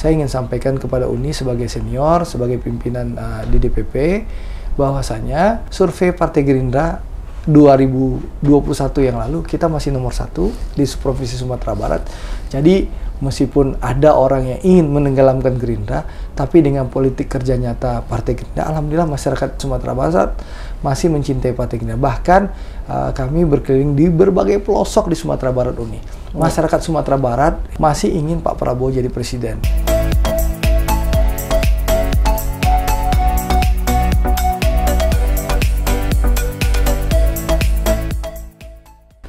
saya ingin sampaikan kepada Uni sebagai senior, sebagai pimpinan di DPP, bahwasanya survei Partai Gerindra 2021 yang lalu kita masih nomor 1 di Provinsi Sumatera Barat. Jadi meskipun ada orang yang ingin menenggelamkan Gerindra, tapi dengan politik kerja nyata Partai Gerindra, alhamdulillah masyarakat Sumatera Barat masih mencintai Partai Gerindra. Bahkan kami berkeliling di berbagai pelosok di Sumatera Barat Uni. Masyarakat Sumatera Barat masih ingin Pak Prabowo jadi presiden.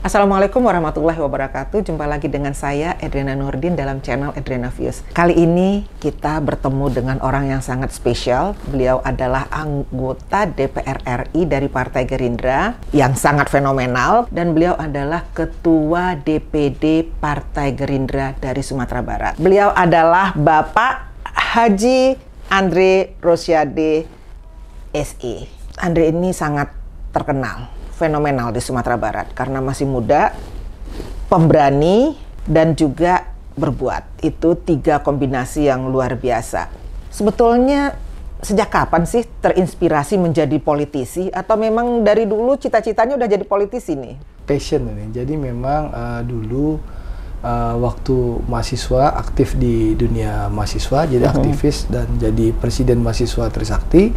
Assalamualaikum warahmatullahi wabarakatuh. Jumpa lagi dengan saya Edrena Nurdin dalam channel Edrena Views. Kali ini kita bertemu dengan orang yang sangat spesial. Beliau adalah anggota DPR RI dari Partai Gerindra yang sangat fenomenal, dan beliau adalah Ketua DPD Partai Gerindra dari Sumatera Barat. Beliau adalah Bapak Haji Andre Rosiade SE. Andre ini sangat terkenal, fenomenal di Sumatera Barat karena masih muda, pemberani, dan juga berbuat. Itu 3 kombinasi yang luar biasa. Sebetulnya sejak kapan sih terinspirasi menjadi politisi, atau memang dari dulu cita-citanya udah jadi politisi nih? Passion ini. Jadi memang dulu waktu mahasiswa aktif di dunia mahasiswa, jadi aktivis dan jadi presiden mahasiswa Trisakti,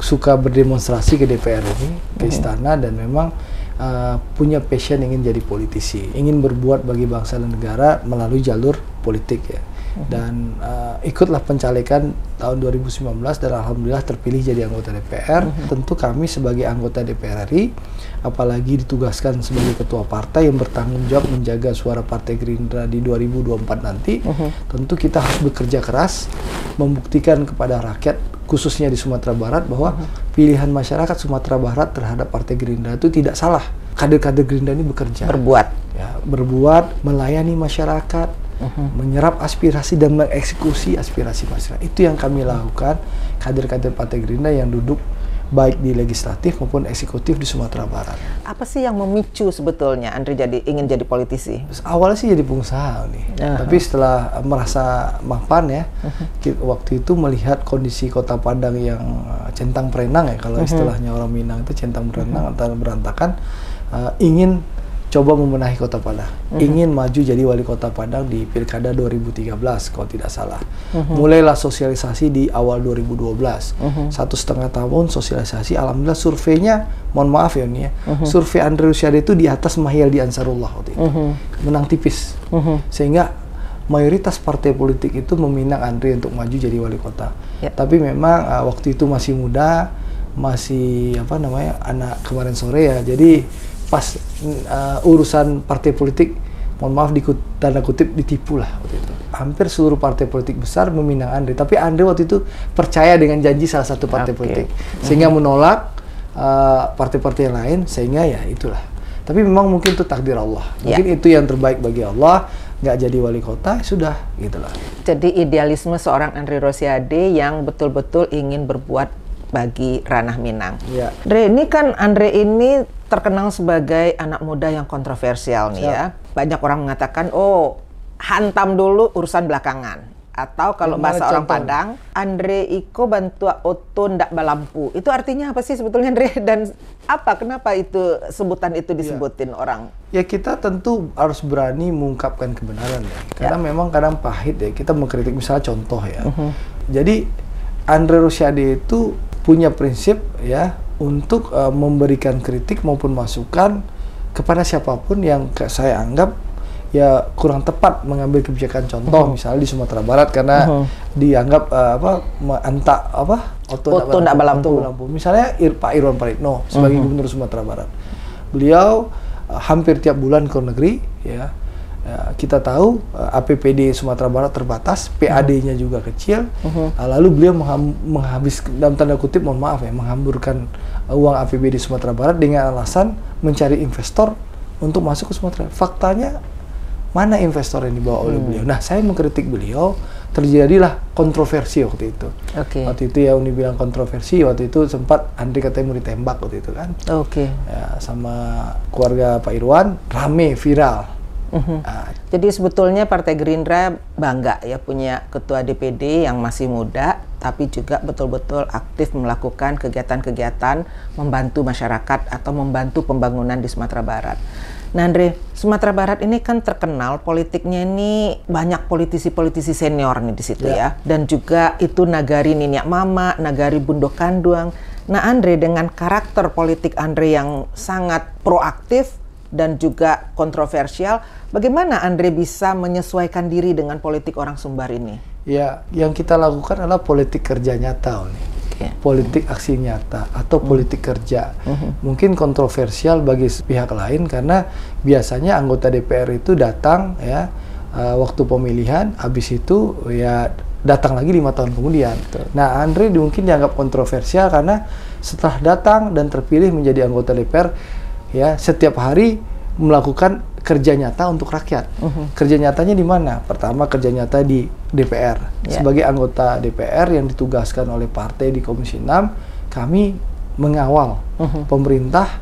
suka berdemonstrasi ke DPR ini, ke istana, dan memang punya passion ingin jadi politisi, ingin berbuat bagi bangsa dan negara melalui jalur politik ya. Dan ikutlah pencalekan tahun 2019 dan alhamdulillah terpilih jadi anggota DPR. Tentu kami sebagai anggota DPR RI, apalagi ditugaskan sebagai ketua partai yang bertanggung jawab menjaga suara Partai Gerindra di 2024 nanti, tentu kita harus bekerja keras membuktikan kepada rakyat khususnya di Sumatera Barat bahwa pilihan masyarakat Sumatera Barat terhadap Partai Gerindra itu tidak salah. Kader-kader Gerindra ini bekerja, berbuat, melayani masyarakat, menyerap aspirasi dan mengeksekusi aspirasi masyarakat. Itu yang kami lakukan, kader-kader Partai Gerindra yang duduk baik di legislatif maupun eksekutif di Sumatera Barat. Apa sih yang memicu sebetulnya Andre ingin jadi politisi? Awalnya sih jadi pengusaha nih, tapi setelah merasa mapan ya, waktu itu melihat kondisi Kota Padang yang centang perenang ya, kalau istilahnya orang Minang itu centang perenang antara berantakan, ingin coba membenahi Kota Padang, ingin maju jadi wali Kota Padang di Pilkada 2013 kalau tidak salah. Mulailah sosialisasi di awal 2012, 1,5 tahun sosialisasi. Alhamdulillah surveinya, mohon maaf ya nih ya, survei Andre Rosiade itu di atas Mahyaldi Ansarullah waktu itu, menang tipis, sehingga mayoritas partai politik itu meminang Andre untuk maju jadi wali kota. Tapi memang waktu itu masih muda, masih anak kemarin sore ya, jadi pas urusan partai politik, mohon maaf tanda kutip ditipu lah waktu itu. Hampir seluruh partai politik besar meminang Andre, tapi Andre waktu itu percaya dengan janji salah satu partai politik, sehingga menolak partai-partai yang lain, sehingga ya itulah. Tapi memang mungkin itu takdir Allah, mungkin itu yang terbaik bagi Allah, nggak jadi wali kota, sudah gitulah. Jadi idealisme seorang Andre Rosiade yang betul-betul ingin berbuat bagi ranah Minang. Andre ini terkenal sebagai anak muda yang kontroversial nih ya. Banyak orang mengatakan, oh hantam dulu urusan belakangan. Atau kalau bahasa orang Padang, Andre iko bantu oto ndak balampu. Itu artinya apa sih sebetulnya Andre? Dan kenapa itu sebutan itu disebutin orang? Ya kita tentu harus berani mengungkapkan kebenaran ya. Karena memang kadang pahit ya, kita mengkritik misalnya contoh ya. Jadi Andre Rosiade itu punya prinsip ya untuk memberikan kritik maupun masukan kepada siapapun yang saya anggap ya kurang tepat mengambil kebijakan. Contoh misalnya di Sumatera Barat karena dianggap oto ndak balampu. Misalnya Pak Irwan Prayitno sebagai Gubernur Sumatera Barat, beliau hampir tiap bulan ke luar negeri ya. Kita tahu APBD Sumatera Barat terbatas, PAD-nya juga kecil, lalu beliau menghabiskan, dalam tanda kutip mohon maaf ya, menghamburkan uang APBD Sumatera Barat dengan alasan mencari investor untuk masuk ke Sumatera. Faktanya mana investor yang dibawa oleh beliau? Nah, saya mengkritik beliau, terjadilah kontroversi waktu itu. Waktu itu ya Uni bilang kontroversi, waktu itu sempat Andre katanya mau ditembak waktu itu kan. Ya, sama keluarga Pak Irwan, rame, viral. Jadi sebetulnya Partai Gerindra bangga ya punya ketua DPD yang masih muda, tapi juga betul-betul aktif melakukan kegiatan-kegiatan membantu masyarakat atau membantu pembangunan di Sumatera Barat. Nah Andre, Sumatera Barat ini kan terkenal politiknya ini banyak politisi-politisi senior nih di situ ya. Dan juga itu nagari Niniak Mama, nagari Bundo Kanduang. Nah Andre, dengan karakter politik Andre yang sangat proaktif dan juga kontroversial, bagaimana Andre bisa menyesuaikan diri dengan politik orang Sumbar ini? Ya, yang kita lakukan adalah politik kerja nyata nih. Politik aksi nyata atau politik kerja. Mungkin kontroversial bagi pihak lain karena biasanya anggota DPR itu datang ya waktu pemilihan, habis itu ya datang lagi 5 tahun kemudian. Nah, Andre mungkin dianggap kontroversial karena setelah datang dan terpilih menjadi anggota DPR ya setiap hari melakukan kerja nyata untuk rakyat. Kerja nyatanya di mana? Pertama, kerja nyata di DPR. Sebagai anggota DPR yang ditugaskan oleh partai di Komisi 6, kami mengawal pemerintah,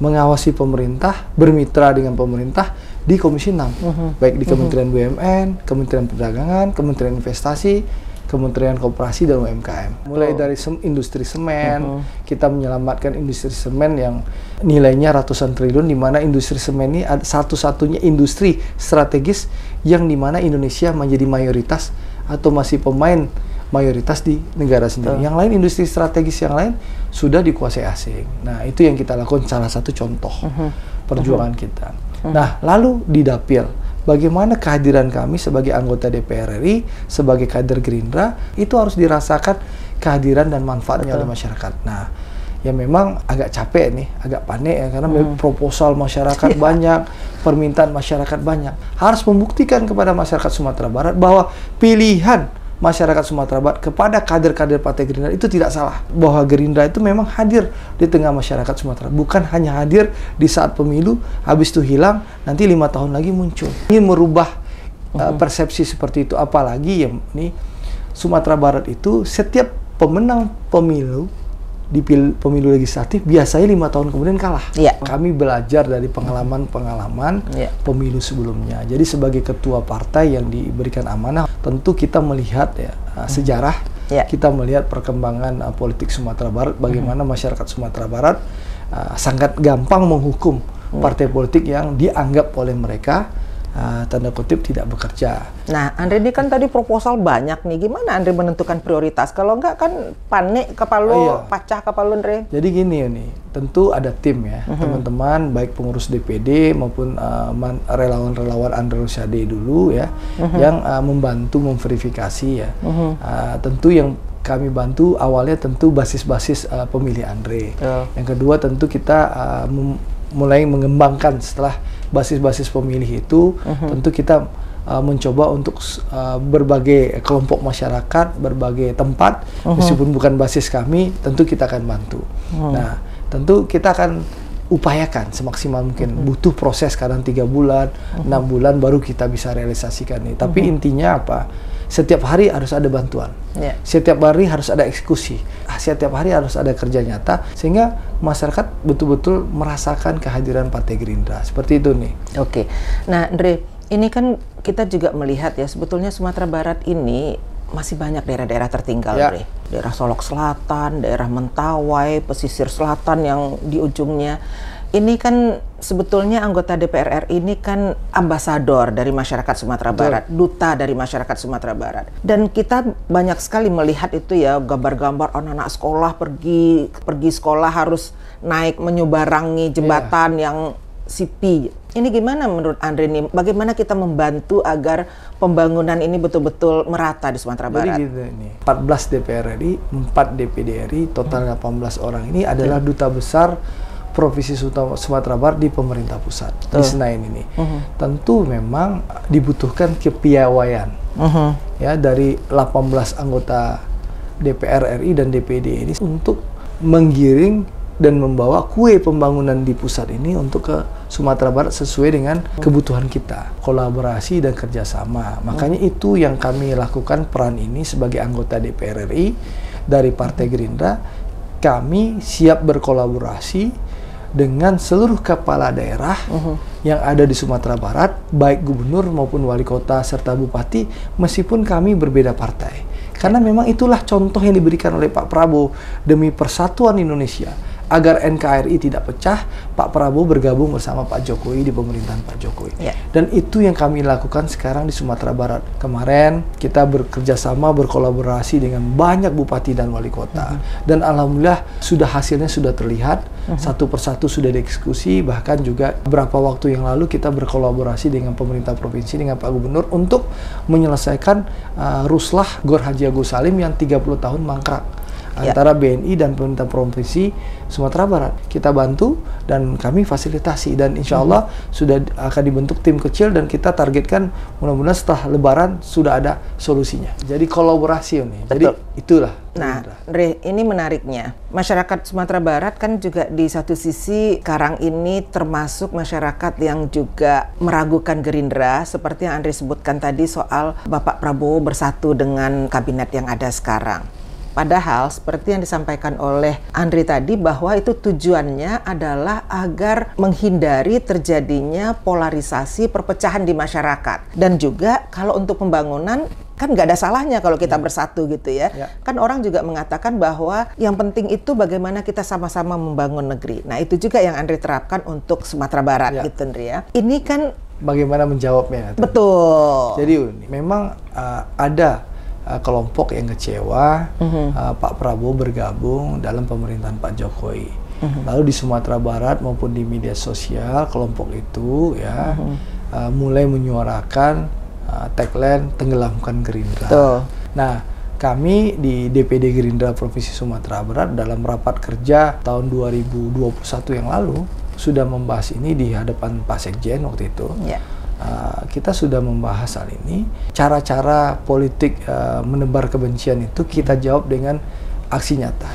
mengawasi pemerintah, bermitra dengan pemerintah di Komisi 6. Baik di Kementerian BUMN, Kementerian Perdagangan, Kementerian Investasi, Kementerian Koperasi dan UMKM. Mulai dari industri semen, kita menyelamatkan industri semen yang nilainya ratusan triliun, di mana industri semen ini satu-satunya industri strategis yang di mana Indonesia menjadi mayoritas atau masih pemain mayoritas di negara sendiri. Yang lain, industri strategis yang lain sudah dikuasai asing. Nah, itu yang kita lakukan, salah satu contoh perjuangan kita. Nah, lalu di Dapil, bagaimana kehadiran kami sebagai anggota DPR RI, sebagai kader Gerindra, itu harus dirasakan kehadiran dan manfaatnya oleh masyarakat. Nah, ya memang agak capek nih, agak panik ya, karena proposal masyarakat banyak, permintaan masyarakat banyak. Harus membuktikan kepada masyarakat Sumatera Barat bahwa pilihan masyarakat Sumatera Barat kepada kader-kader Partai Gerindra itu tidak salah. Bahwa Gerindra itu memang hadir di tengah masyarakat Sumatera. Bukan hanya hadir di saat pemilu, habis itu hilang, nanti 5 tahun lagi muncul. Ingin merubah persepsi seperti itu. Apalagi ya, ini Sumatera Barat itu setiap pemenang pemilu di pemilu legislatif biasanya 5 tahun kemudian kalah. Kami belajar dari pengalaman-pengalaman pemilu sebelumnya. Jadi sebagai ketua partai yang diberikan amanah, tentu kita melihat ya sejarah, kita melihat perkembangan politik Sumatera Barat, bagaimana masyarakat Sumatera Barat sangat gampang menghukum partai politik yang dianggap oleh mereka tanda kutip tidak bekerja. Nah, Andre ini kan tadi proposal banyak nih. Gimana Andre menentukan prioritas? Kalau enggak kan panik kepala pecah kepala Andre. Jadi gini nih, tentu ada tim ya, teman-teman baik pengurus DPD maupun relawan-relawan Andre Rosiade dulu ya, yang membantu memverifikasi ya. Tentu yang kami bantu awalnya tentu basis-basis pemilih Andre. Yang kedua tentu kita mulai mengembangkan setelah basis-basis pemilih itu, tentu kita mencoba untuk berbagai kelompok masyarakat, berbagai tempat, meskipun bukan basis kami, tentu kita akan bantu. Nah, tentu kita akan upayakan semaksimal mungkin. Butuh proses kadang 3 bulan, 6 bulan baru kita bisa realisasikan ini. Tapi intinya apa? Setiap hari harus ada bantuan. Setiap hari harus ada eksekusi. Setiap hari harus ada kerja nyata sehingga masyarakat betul-betul merasakan kehadiran Partai Gerindra. Seperti itu nih. Oke. Nah, Andre, ini kan kita juga melihat ya sebetulnya Sumatera Barat ini masih banyak daerah-daerah tertinggal, Andre. Daerah Solok Selatan, daerah Mentawai, pesisir selatan yang di ujungnya. Ini kan sebetulnya anggota DPR RI ini kan ambasador dari masyarakat Sumatera Barat, duta dari masyarakat Sumatera Barat. Dan kita banyak sekali melihat itu ya, gambar-gambar anak-anak sekolah pergi sekolah harus naik menyubarangi jembatan yang sipi. Ini gimana menurut Andre nih? Bagaimana kita membantu agar pembangunan ini betul-betul merata di Sumatera Barat? Jadi gitu ini. 14 DPR RI, 4 DPD RI, total 18 orang ini adalah duta besar Provinsi Sumatera Barat di pemerintah pusat di Senayan ini. Tentu memang dibutuhkan kepiawaian ya dari 18 anggota DPR RI dan DPD ini untuk menggiring dan membawa kue pembangunan di pusat ini untuk ke Sumatera Barat sesuai dengan kebutuhan kita, kolaborasi dan kerjasama. Makanya itu yang kami lakukan peran ini sebagai anggota DPR RI dari Partai Gerindra. Kami siap berkolaborasi dengan seluruh kepala daerah yang ada di Sumatera Barat, baik gubernur maupun wali kota serta bupati, meskipun kami berbeda partai. Karena memang itulah contoh yang diberikan oleh Pak Prabowo demi persatuan Indonesia. Agar NKRI tidak pecah, Pak Prabowo bergabung bersama Pak Jokowi di pemerintahan Pak Jokowi. Dan itu yang kami lakukan sekarang di Sumatera Barat. Kemarin kita bekerja sama, berkolaborasi dengan banyak bupati dan wali kota. Dan alhamdulillah hasilnya sudah terlihat, satu persatu sudah dieksekusi, bahkan juga beberapa waktu yang lalu kita berkolaborasi dengan pemerintah provinsi, dengan Pak Gubernur untuk menyelesaikan ruslah Gor Haji Agus Salim yang 30 tahun mangkrak. Antara BNI dan pemerintah provinsi Sumatera Barat. Kita bantu dan kami fasilitasi, dan insya Allah sudah akan dibentuk tim kecil dan kita targetkan mudah-mudahan setelah Lebaran sudah ada solusinya. Jadi kolaborasi nih. Jadi itulah. Nah, Andre, ini menariknya. Masyarakat Sumatera Barat kan juga di satu sisi sekarang ini termasuk masyarakat yang juga meragukan Gerindra, seperti yang Andre sebutkan tadi soal Bapak Prabowo bersatu dengan kabinet yang ada sekarang. Padahal seperti yang disampaikan oleh Andre tadi, bahwa itu tujuannya adalah agar menghindari terjadinya polarisasi, perpecahan di masyarakat. Dan juga kalau untuk pembangunan kan nggak ada salahnya kalau kita bersatu gitu ya. Kan orang juga mengatakan bahwa yang penting itu bagaimana kita sama-sama membangun negeri. Nah itu juga yang Andre terapkan untuk Sumatera Barat gitu Andre ya. Ini kan bagaimana menjawabnya. Betul. Jadi memang ada kelompok yang kecewa Pak Prabowo bergabung dalam pemerintahan Pak Jokowi. Lalu di Sumatera Barat maupun di media sosial kelompok itu ya mulai menyuarakan tagline tenggelamkan Gerindra. Nah, kami di DPD Gerindra Provinsi Sumatera Barat dalam rapat kerja tahun 2021 yang lalu sudah membahas ini di hadapan Pak Sekjen waktu itu. Kita sudah membahas hal ini. Cara-cara politik menebar kebencian itu kita jawab dengan aksi nyata.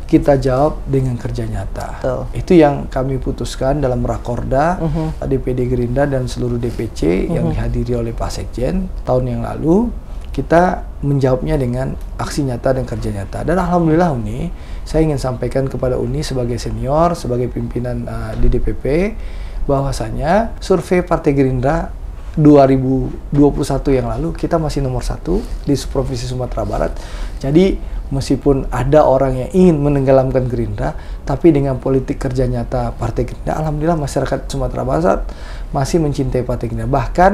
Kita jawab dengan kerja nyata. Itu yang kami putuskan dalam Rakorda DPD Gerindra dan seluruh DPC yang dihadiri oleh Pak Sekjen tahun yang lalu. Kita menjawabnya dengan aksi nyata dan kerja nyata. Dan alhamdulillah Uni, saya ingin sampaikan kepada Uni sebagai senior, sebagai pimpinan di DPP, bahwasanya survei Partai Gerindra 2021 yang lalu kita masih nomor 1 di Provinsi Sumatera Barat. Jadi meskipun ada orang yang ingin menenggelamkan Gerindra, tapi dengan politik kerja nyata Partai Gerindra, alhamdulillah masyarakat Sumatera Barat masih mencintai Partai Gerindra. Bahkan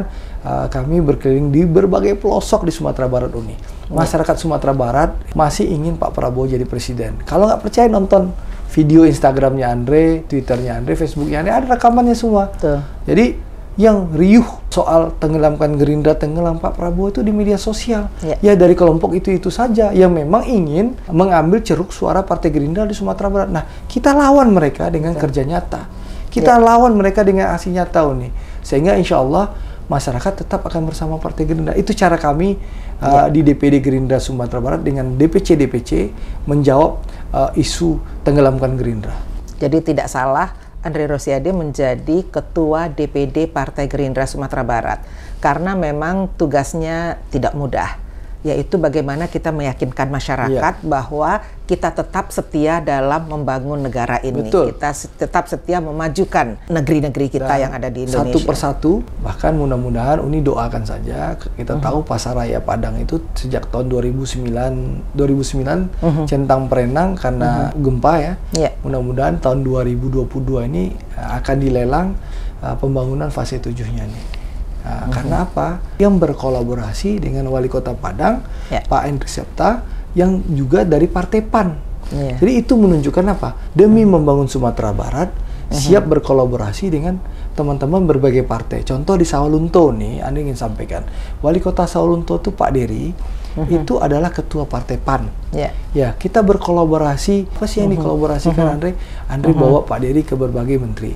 kami berkeliling di berbagai pelosok di Sumatera Barat Uni. Masyarakat Sumatera Barat masih ingin Pak Prabowo jadi presiden. Kalau nggak percaya nonton video Instagramnya Andre, Twitternya Andre, Facebooknya Andre, ada rekamannya semua. Jadi yang riuh soal tenggelamkan Gerindra, tenggelam Pak Prabowo itu di media sosial. Ya dari kelompok itu saja yang memang ingin mengambil ceruk suara Partai Gerindra di Sumatera Barat. Nah, kita lawan mereka dengan kerja nyata. Kita lawan mereka dengan aksi nyata Uni. Sehingga insya Allah masyarakat tetap akan bersama Partai Gerindra. Itu cara kami di DPD Gerindra Sumatera Barat dengan DPC-DPC menjawab isu tenggelamkan Gerindra. Jadi tidak salah Andre Rosiade menjadi Ketua DPD Partai Gerindra Sumatera Barat. Karena memang tugasnya tidak mudah, yaitu bagaimana kita meyakinkan masyarakat bahwa kita tetap setia dalam membangun negara ini. Kita tetap setia memajukan negeri-negeri kita yang ada di Indonesia. Satu persatu, bahkan mudah-mudahan Uni doakan saja. Kita tahu Pasaraya Padang itu sejak tahun 2009 centang perenang karena gempa ya. Mudah-mudahan tahun 2022 ini akan dilelang pembangunan fase 7-nya nih. Karena apa? Yang berkolaborasi dengan Wali Kota Padang, Pak Endri Septa, yang juga dari Partai PAN. Jadi itu menunjukkan apa? Demi membangun Sumatera Barat, siap berkolaborasi dengan teman-teman berbagai partai. Contoh di Sawalunto nih, Anda ingin sampaikan. Wali Kota Sawalunto itu Pak Dery, itu adalah Ketua Partai PAN. Ya, kita berkolaborasi. Apa sih yang dikolaborasikan Andre? Andre bawa Pak Dery ke berbagai menteri.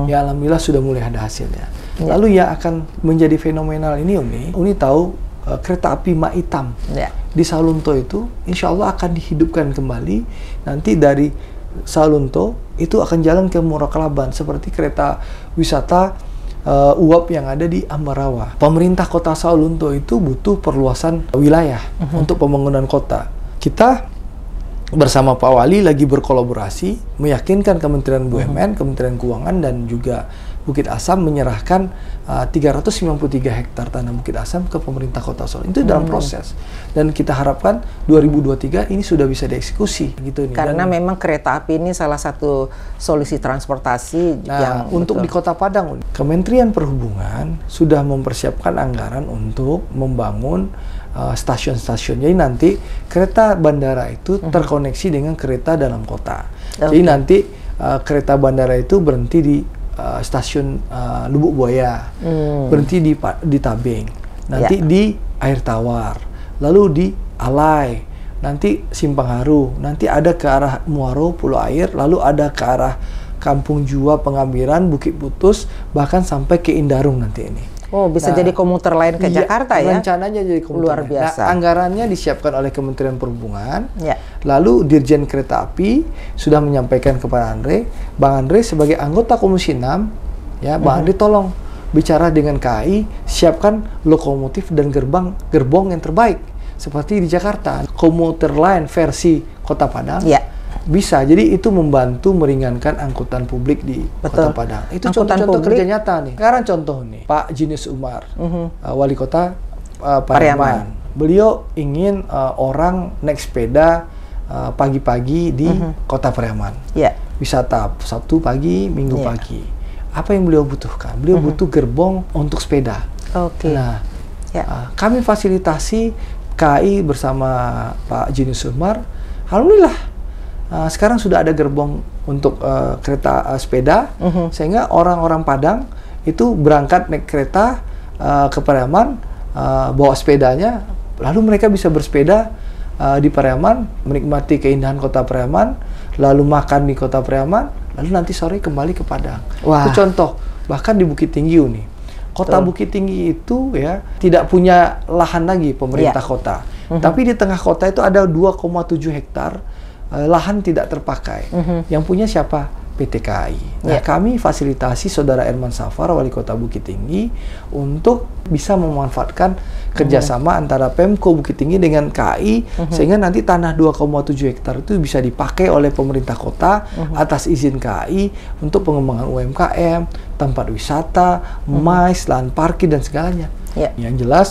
Ya, alhamdulillah sudah mulai ada hasilnya. Lalu yang akan menjadi fenomenal ini Uni tahu kereta api Mak Hitam di Sawalunto itu insya Allah akan dihidupkan kembali. Nanti dari Sawalunto itu akan jalan ke Morakalaban seperti kereta wisata uap yang ada di Ambarawa. Pemerintah kota Sawalunto itu butuh perluasan wilayah untuk pembangunan kota. Kita bersama Pak Wali lagi berkolaborasi meyakinkan Kementerian BUMN, Kementerian Keuangan dan juga Bukit Asam menyerahkan 393 hektar tanah Bukit Asam ke pemerintah Kota Solo. Itu dalam proses. Dan kita harapkan 2023 ini sudah bisa dieksekusi gitu nih. Karena memang kereta api ini salah satu solusi transportasi yang untuk di Kota Padang, Kementerian Perhubungan sudah mempersiapkan anggaran untuk membangun stasiun-stasiun. Jadi nanti kereta bandara itu terkoneksi dengan kereta dalam kota. Jadi nanti kereta bandara itu berhenti di stasiun Lubuk Buaya, berhenti di Tabeng, nanti di Air Tawar, lalu di Alai, nanti Simpang Haru, nanti ada ke arah Muaro, Pulau Air, lalu ada ke arah Kampung Jua, Pengambiran, Bukit Putus, bahkan sampai ke Indarung nanti ini. Oh, bisa jadi komuter lain ke Jakarta ya? Rencananya jadi komuter. Luar biasa. Nah, anggarannya disiapkan oleh Kementerian Perhubungan. Lalu Dirjen Kereta Api sudah menyampaikan kepada Andre, Bang Andre sebagai anggota Komisi 6, ya, Bang Andre tolong bicara dengan KAI, siapkan lokomotif dan gerbong yang terbaik seperti di Jakarta. Komuter lain versi Kota Padang. Bisa, jadi itu membantu meringankan angkutan publik di Kota Padang. Itu contoh-contoh kerja nyata nih. Sekarang contoh nih, Pak Junius Umar, Wali Kota Pariaman. Beliau ingin orang naik sepeda pagi-pagi di Kota Pariaman. Wisata Sabtu pagi, Minggu pagi. Apa yang beliau butuhkan? Beliau butuh gerbong untuk sepeda. Nah, kami fasilitasi KAI bersama Pak Junius Umar. Alhamdulillah. Sekarang sudah ada gerbong untuk kereta sepeda, sehingga orang-orang Padang itu berangkat naik kereta ke Pariaman, bawa sepedanya, lalu mereka bisa bersepeda di Pariaman, menikmati keindahan Kota Pariaman, lalu makan di Kota Pariaman, lalu nanti sore kembali ke Padang. Itu contoh, bahkan di Bukit Tinggi nih. Kota Bukit Tinggi itu ya tidak punya lahan lagi pemerintah kota, tapi di tengah kota itu ada 2,7 hektar lahan tidak terpakai. Yang punya siapa? PT KAI. Nah, kami fasilitasi Saudara Erman Safar, Wali Kota Bukit Tinggi, untuk bisa memanfaatkan kerjasama antara Pemko Bukit Tinggi dengan KAI, sehingga nanti tanah 2,7 hektar itu bisa dipakai oleh pemerintah kota atas izin KAI untuk pengembangan UMKM, tempat wisata, MICE, lahan parkir, dan segalanya. Yang jelas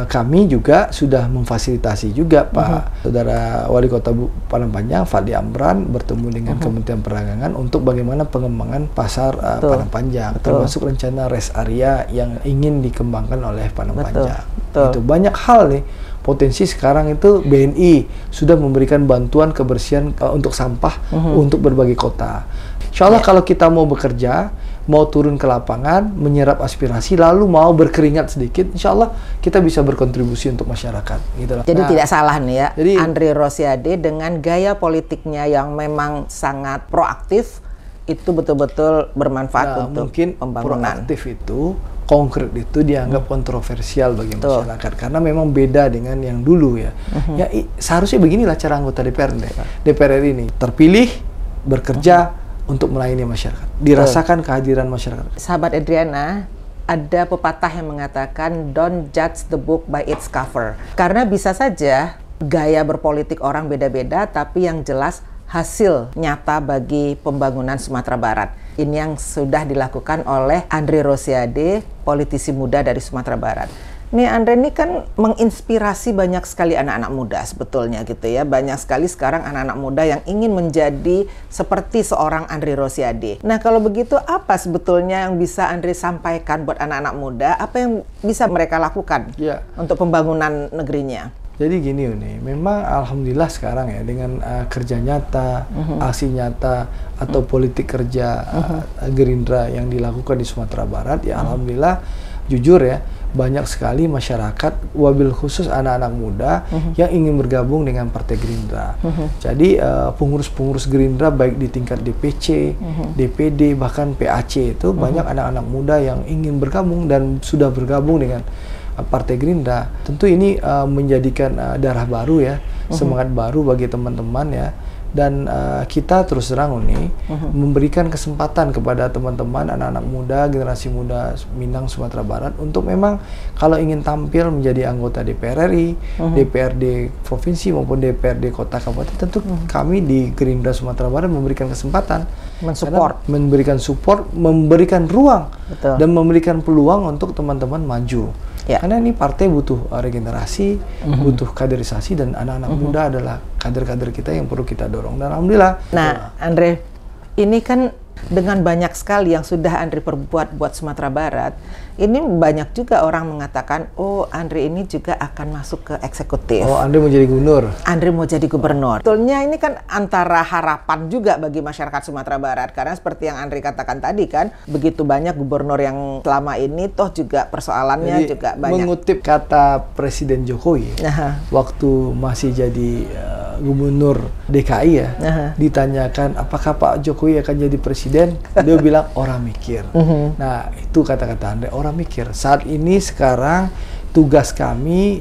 kami juga sudah memfasilitasi juga Pak Saudara Wali Kota Padang Panjang, Fadli Amran, bertemu dengan Kementerian Perdagangan untuk bagaimana pengembangan pasar Padang Panjang, termasuk rencana rest area yang ingin dikembangkan oleh Padang Panjang. Itu banyak hal nih. Potensi sekarang itu BNI sudah memberikan bantuan kebersihan untuk sampah untuk berbagai kota. Insya Allah kalau kita mau bekerja, mau turun ke lapangan, menyerap aspirasi, lalu mau berkeringat sedikit, insya Allah kita bisa berkontribusi untuk masyarakat. Gitu. Jadi tidak salah nih ya, jadi, Andre Rosiade dengan gaya politiknya yang memang sangat proaktif, itu betul-betul bermanfaat untuk mungkin pembangunan. Proaktif itu, konkret itu dianggap kontroversial bagi masyarakat, karena memang beda dengan yang dulu ya. Ya seharusnya beginilah cara anggota DPR ini terpilih, bekerja untuk melayani masyarakat, dirasakan kehadiran masyarakat. Sahabat Adriana, ada pepatah yang mengatakan don't judge the book by its cover. Karena bisa saja gaya berpolitik orang beda-beda, tapi yang jelas hasil nyata bagi pembangunan Sumatera Barat. Ini yang sudah dilakukan oleh Andre Rosiade, politisi muda dari Sumatera Barat. Nih Andre ini kan menginspirasi banyak sekali anak-anak muda sebetulnya gitu ya. Banyak sekali sekarang anak-anak muda yang ingin menjadi seperti seorang Andre Rosiade. Nah kalau begitu apa sebetulnya yang bisa Andre sampaikan buat anak-anak muda? Apa yang bisa mereka lakukan untuk pembangunan negerinya? Jadi gini Uni, memang alhamdulillah sekarang ya dengan kerja nyata, aksi nyata atau politik kerja Gerindra yang dilakukan di Sumatera Barat, ya alhamdulillah jujur ya, banyak sekali masyarakat, wabil khusus anak-anak muda yang ingin bergabung dengan Partai Gerindra. Jadi pengurus-pengurus Gerindra baik di tingkat DPC, DPD, bahkan PAC itu banyak anak-anak muda yang ingin bergabung dan sudah bergabung dengan Partai Gerindra. Tentu ini menjadikan darah baru ya, semangat baru bagi teman-teman ya, Dan kita terus terang Uni memberikan kesempatan kepada teman-teman anak-anak muda, generasi muda Minang Sumatera Barat untuk memang kalau ingin tampil menjadi anggota DPR RI, DPRD provinsi maupun DPRD kota kabupaten, tentu kami di Gerindra Sumatera Barat memberikan kesempatan, memberikan support, memberikan ruang dan memberikan peluang untuk teman-teman maju. Karena ini partai butuh regenerasi, butuh kaderisasi, dan anak-anak muda adalah kader-kader kita yang perlu kita dorong. Dan alhamdulillah. Nah, Andre, ini kan dengan banyak sekali yang sudah Andre perbuat buat Sumatera Barat, ini banyak juga orang mengatakan, oh Andre ini juga akan masuk ke eksekutif. Oh, Andre mau jadi gubernur. Andre mau jadi gubernur. Betulnya ini kan antara harapan juga bagi masyarakat Sumatera Barat, karena seperti yang Andre katakan tadi kan, begitu banyak gubernur yang selama ini toh juga persoalannya jadi, juga banyak. Mengutip kata Presiden Jokowi, waktu masih jadi gubernur DKI ya, ditanyakan apakah Pak Jokowi akan jadi presiden, dia bilang orang mikir. Nah, itu kata-kata Andre, orang mikir. Saat ini sekarang tugas kami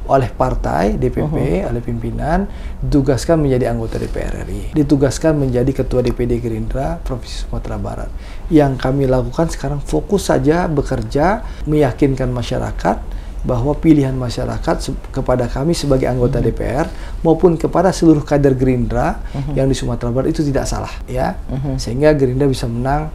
oleh partai DPP, oleh pimpinan, ditugaskan menjadi anggota DPR RI, ditugaskan menjadi ketua DPD Gerindra Provinsi Sumatera Barat. Yang kami lakukan sekarang fokus saja bekerja, meyakinkan masyarakat bahwa pilihan masyarakat kepada kami sebagai anggota DPR maupun kepada seluruh kader Gerindra yang di Sumatera Barat itu tidak salah, ya, sehingga Gerindra bisa menang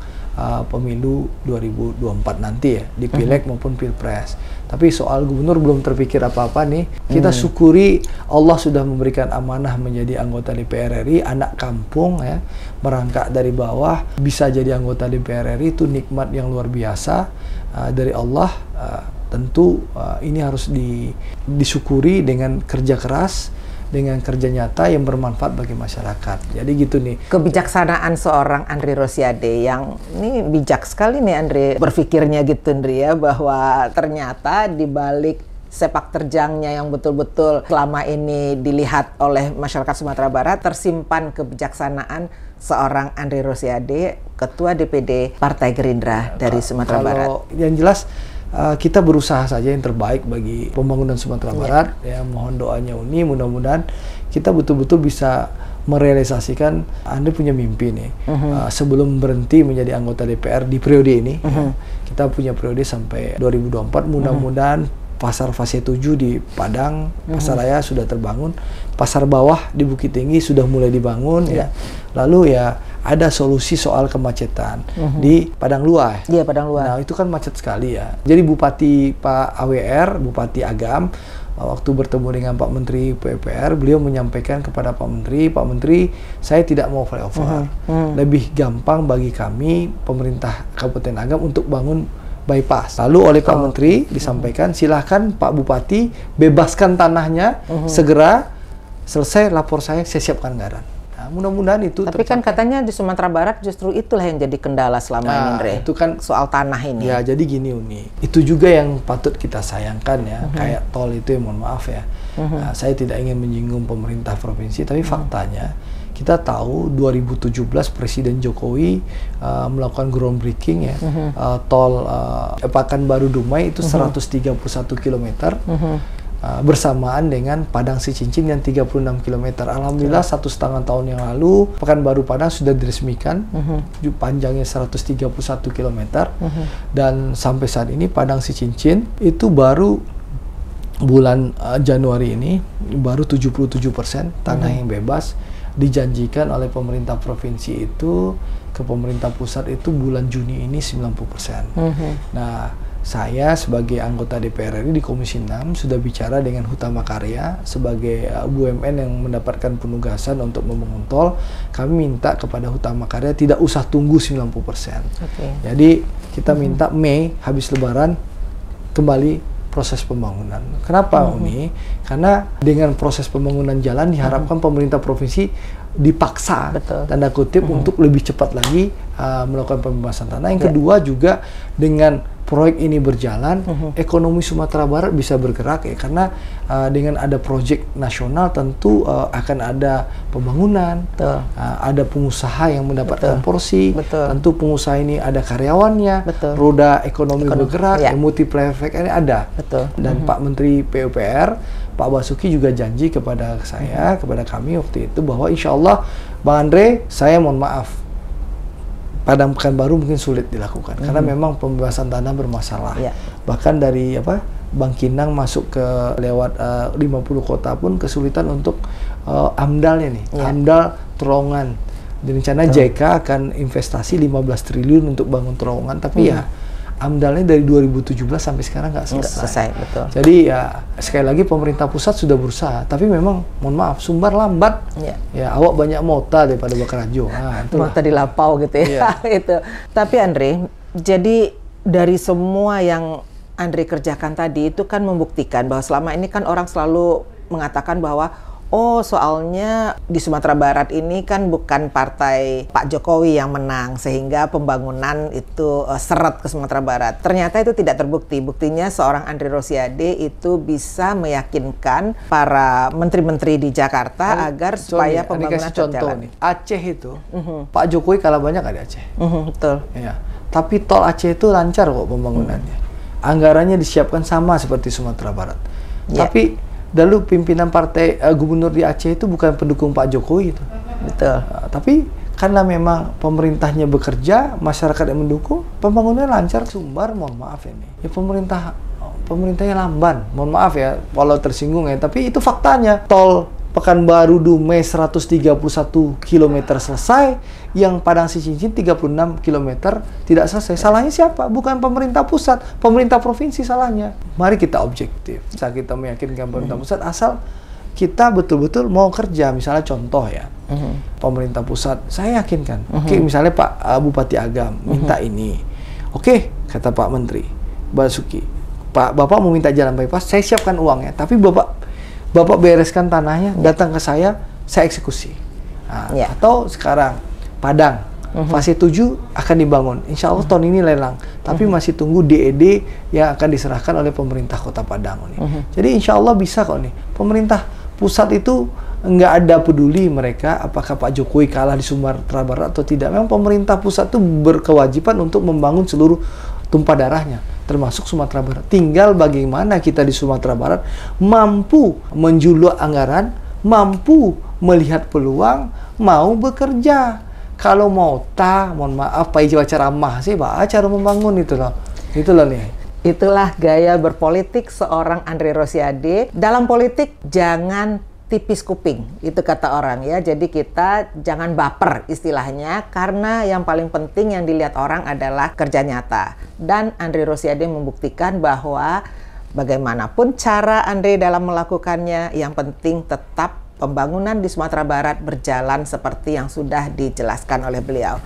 pemilu 2024 nanti ya, di Pileg maupun Pilpres. Tapi soal gubernur belum terpikir apa-apa nih. Kita syukuri Allah sudah memberikan amanah menjadi anggota DPR RI, anak kampung ya, merangkak dari bawah, bisa jadi anggota DPR RI itu nikmat yang luar biasa dari Allah. Tentu ini harus disyukuri dengan kerja keras, dengan kerja nyata yang bermanfaat bagi masyarakat. Jadi gitu nih. Kebijaksanaan seorang Andre Rosiade yang ini bijak sekali nih Andre berpikirnya gitu Andre ya, bahwa ternyata di balik sepak terjangnya yang betul-betul selama ini dilihat oleh masyarakat Sumatera Barat tersimpan kebijaksanaan seorang Andre Rosiade, Ketua DPD Partai Gerindra dari Sumatera Barat. Yang jelas kita berusaha saja yang terbaik bagi pembangunan Sumatera Barat. Ya, mohon doanya Uni, mudah-mudahan kita betul-betul bisa merealisasikan. Andre punya mimpi nih, sebelum berhenti menjadi anggota DPR di periode ini, kita punya periode sampai 2024, mudah-mudahan pasar fase 7 di Padang, pasar raya sudah terbangun, pasar bawah di Bukit Tinggi sudah mulai dibangun, ya. Lalu ya ada solusi soal kemacetan di Padang Luar. Iya, Padang Luar. Nah, itu kan macet sekali ya. Jadi Bupati Pak AWR, Bupati Agam, waktu bertemu dengan Pak Menteri PUPR, beliau menyampaikan kepada Pak Menteri, saya tidak mau flyover. Lebih gampang bagi kami, pemerintah Kabupaten Agam, untuk bangun bypass. Lalu oleh Pak Menteri disampaikan, silahkan Pak Bupati bebaskan tanahnya, segera selesai lapor saya siapkan anggaran. Nah, mudah-mudahan itu. Tapi kan katanya di Sumatera Barat justru itulah yang jadi kendala selama ini, Andre. Itu kan soal tanah ini. Ya, jadi gini Uni, itu juga yang patut kita sayangkan ya, kayak tol itu ya, mohon maaf ya. Nah, saya tidak ingin menyinggung pemerintah provinsi, tapi faktanya kita tahu 2017 Presiden Jokowi melakukan groundbreaking ya, tol Pekanbaru Dumai itu 131 km. Bersamaan dengan Padang Sicincin yang 36 km. Alhamdulillah 1,5 tahun yang lalu Pekanbaru Padang sudah diresmikan, panjangnya 131 km, dan sampai saat ini Padang Sicincin itu baru bulan Januari ini baru 77% tanah yang bebas. Dijanjikan oleh pemerintah provinsi itu ke pemerintah pusat itu bulan Juni ini 90%. Nah, saya sebagai anggota DPR RI di Komisi 6 sudah bicara dengan Hutama Karya sebagai BUMN yang mendapatkan penugasan untuk membangun tol. Kami minta kepada Hutama Karya tidak usah tunggu 90%. Jadi kita minta Mei habis Lebaran kembali proses pembangunan. Kenapa Uni? Karena dengan proses pembangunan jalan diharapkan pemerintah provinsi dipaksa, tanda kutip, untuk lebih cepat lagi melakukan pembebasan tanah. Yang kedua juga dengan proyek ini berjalan, ekonomi Sumatera Barat bisa bergerak ya, karena dengan ada proyek nasional tentu akan ada pembangunan, ada pengusaha yang mendapatkan porsi, tentu pengusaha ini ada karyawannya, roda ekonomi bergerak, multiplier effect ini ada. Dan Pak Menteri PUPR, Pak Basuki juga janji kepada saya, kepada kami waktu itu bahwa insya Allah, Bang Andre, saya mohon maaf, Padang Pekanbaru mungkin sulit dilakukan karena memang pembebasan tanah bermasalah. Bahkan dari Bangkinang masuk ke lewat 50 kota pun kesulitan untuk AMDAL-nya nih, AMDAL terowongan. Rencana JK akan investasi 15 triliun untuk bangun terowongan, tapi ya AMDAL-nya dari 2017 sampai sekarang nggak selesai. Betul. Jadi ya sekali lagi pemerintah pusat sudah berusaha, tapi memang mohon maaf Sumbar lambat. Ya awak banyak mota daripada Bakarajo. Mota di Lapau gitu ya. Itu. Tapi Andre, jadi dari semua yang Andre kerjakan tadi itu kan membuktikan bahwa selama ini kan orang selalu mengatakan bahwa soalnya di Sumatera Barat ini kan bukan partai Pak Jokowi yang menang sehingga pembangunan itu seret ke Sumatera Barat. Ternyata itu tidak terbukti. Buktinya seorang Andre Rosiade itu bisa meyakinkan para menteri-menteri di Jakarta agar supaya pembangunan berjalan. Aceh itu, Pak Jokowi kalah banyak di Aceh. Betul. Ya. Tapi tol Aceh itu lancar kok pembangunannya. Anggarannya disiapkan sama seperti Sumatera Barat. Tapi dulu pimpinan partai gubernur di Aceh itu bukan pendukung Pak Jokowi itu. Betul. Tapi karena memang pemerintahnya bekerja, masyarakat yang mendukung, pembangunan lancar. Sumbar, mohon maaf ini. Ya pemerintahnya lamban. Mohon maaf ya kalau tersinggung ya, tapi itu faktanya. Tol Pekanbaru Dumai 131 km selesai, yang Padang Sicincin 36 km tidak selesai. Salahnya siapa? Bukan pemerintah pusat, pemerintah provinsi salahnya. Mari kita objektif. Saat kita meyakinkan pemerintah pusat, asal kita betul-betul mau kerja. Misalnya contoh ya, pemerintah pusat, saya yakinkan. Oke, misalnya Pak Bupati Agam minta ini. Oke, kata Pak Menteri Basuki, Bapak mau minta jalan bypass, saya siapkan uangnya. Tapi Bapak bereskan tanahnya, datang ke saya eksekusi. Atau sekarang Padang, fase 7 akan dibangun. Insya Allah tahun ini lelang. Tapi masih tunggu DED yang akan diserahkan oleh pemerintah Kota Padang. Jadi insya Allah bisa kok nih. Pemerintah pusat itu nggak ada peduli mereka apakah Pak Jokowi kalah di Sumatera Barat atau tidak. Memang pemerintah pusat itu berkewajiban untuk membangun seluruh tumpah darahnya, termasuk Sumatera Barat. Tinggal bagaimana kita di Sumatera Barat mampu menjulur anggaran, mampu melihat peluang, mau bekerja. Kalau mau mohon maaf, Pak Ijo ceramah sih, Pak, cara membangun itu loh nih. Itulah gaya berpolitik seorang Andre Rosiade. Dalam politik jangan tipis kuping, itu kata orang ya. Jadi kita jangan baper istilahnya, karena yang paling penting yang dilihat orang adalah kerja nyata. Dan Andre Rosiade membuktikan bahwa bagaimanapun cara Andre dalam melakukannya, yang penting tetap pembangunan di Sumatera Barat berjalan seperti yang sudah dijelaskan oleh beliau.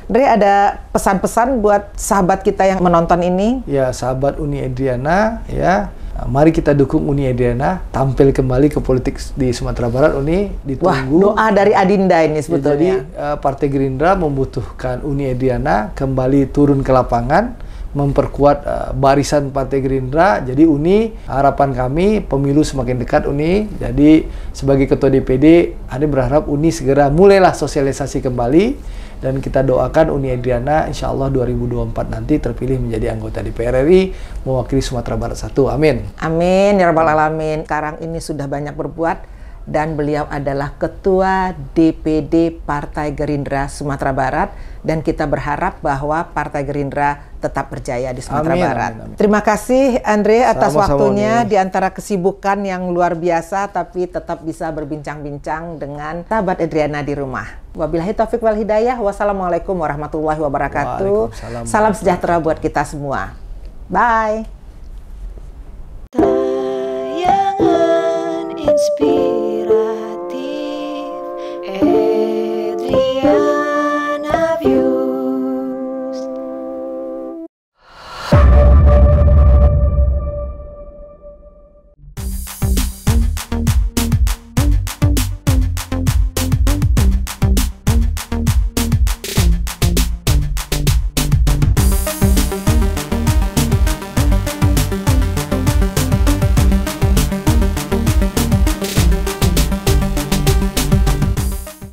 Andre, ada pesan-pesan buat sahabat kita yang menonton ini? Ya, sahabat Uni Edriana ya. Mari kita dukung Uni Edriana tampil kembali ke politik di Sumatera Barat. Uni ditunggu. Wah, doa dari Adinda ini sebetulnya. Jadi Partai Gerindra membutuhkan Uni Edriana kembali turun ke lapangan, memperkuat barisan Partai Gerindra. Jadi Uni, harapan kami pemilu semakin dekat Uni. Jadi sebagai Ketua DPD, Ade berharap Uni segera mulailah sosialisasi kembali. Dan kita doakan Uni Edriana insya Allah 2024 nanti terpilih menjadi anggota DPR RI mewakili Sumatera Barat 1. Amin. Amin ya rabbal alamin. Sekarang ini sudah banyak berbuat dan beliau adalah Ketua DPD Partai Gerindra Sumatera Barat, dan kita berharap bahwa Partai Gerindra tetap berjaya di Sumatera Barat. Amin. Terima kasih Andre atas waktunya di antara kesibukan yang luar biasa, tapi tetap bisa berbincang-bincang dengan sahabat Edriana di rumah. Wabillahi taufiq wal hidayah. Wassalamualaikum warahmatullahi wabarakatuh. Salam sejahtera buat kita semua. Bye. Tayangan Inspirasi.